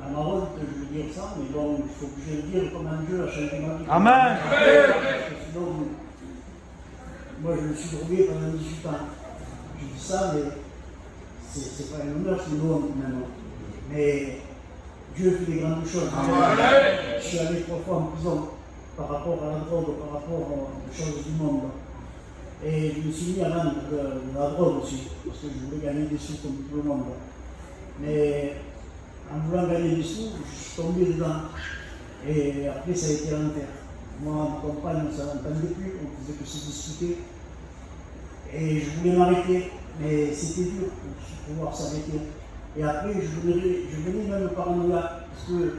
à ma honte, je veux dire ça, mais bon, il faut que je le dise comme un Dieu a changé ma vie. Amen. Sinon, moi je me suis drogué pendant 18 ans. Je dis ça, mais c'est pas un honneur, c'est une honte maintenant. Mais Dieu fait des grandes choses. Je suis allé 3 fois en prison par rapport à la drogue, par rapport aux choses du monde. Et je me suis mis à vendre de la drogue aussi, parce que je voulais gagner des sous comme tout le monde. Mais en voulant gagner des sous, je suis tombé dedans. Et après, ça a été l'enfer. Moi, ma compagne, on ne s'entendait plus, on faisait que se discuter. Et je voulais m'arrêter, mais c'était dur pour pouvoir s'arrêter. Et après, je venais même par là, parce que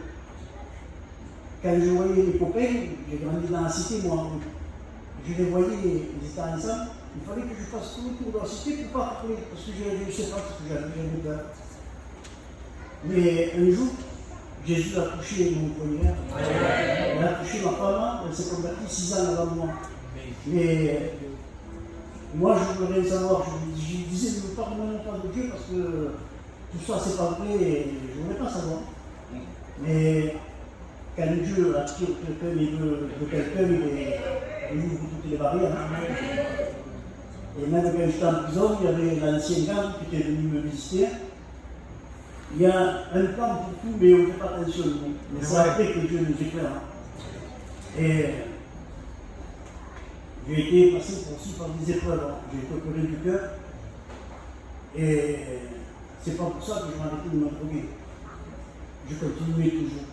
quand je voyais mes copains, j'ai grandi dans la cité, moi, je les voyais, ils étaient ensemble, il fallait que je fasse tout le tour de la cité pour pas parler, parce que je ne sais pas ce que j'avais peur. Mais un jour, Jésus a touché mon poignet, il a touché ma femme, elle s'est convertie 6 ans avant moi. Mais moi, je voulais rien savoir, je disais, ne me parle même pas de Dieu, parce que tout ça, c'est pas vrai, et je ne voulais pas savoir. Mais quand Dieu attire quelqu'un de quelqu'un, il ouvre toutes les barrières. Et même quand j'étais en prison, il y avait l'ancien gars qui était venu me visiter. Il y a un plan pour tout, mais on ne fait pas attention. Mais c'est après que Dieu nous éclaire. Et j'ai été passé aussi par des épreuves. J'ai été opéré du cœur. Et c'est pas pour ça que je m'ai arrêté de me droguer. Je continuais toujours.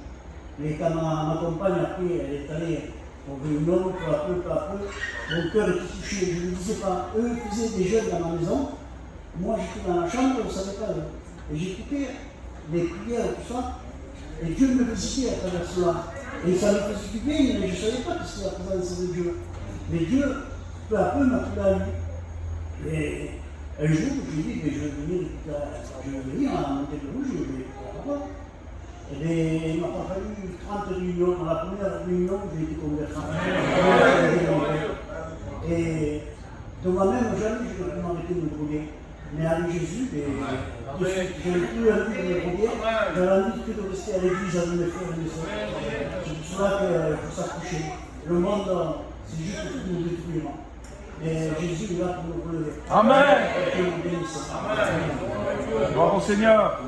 Mais quand ma compagne, après, elle est allée au réunion, peu à peu, mon cœur était touché. Je ne le disais pas. Eux faisaient des jeûnes dans ma maison. Moi, j'étais dans la chambre, on ne savait pas. Et j'écoutais les prières, tout ça. Et Dieu me visitait à travers cela. Et ça me faisait du bien, mais je ne savais pas que c'était la présence de Dieu. Mais Dieu, peu à peu, m'a pris la vue. Et un jour, je lui ai dit, mais je vais venir à Montaigne-Rouge, je vais pourquoi. Et il m'a pas fallu 30 réunions. Dans la première réunion, j'ai été converti. Et de moi-même, jamais je ne peux m'arrêter de me droguer. Mais avec Jésus, je n'ai plus envie de me droguer. J'avais envie que de rester à l'église avec mes frères et mes soeurs. C'est pour cela qu'il faut s'accrocher. Le monde, c'est juste pour nous détruire. Et Jésus est là pour nous relever. Amen. Que nous bénisse. Gloire au Seigneur.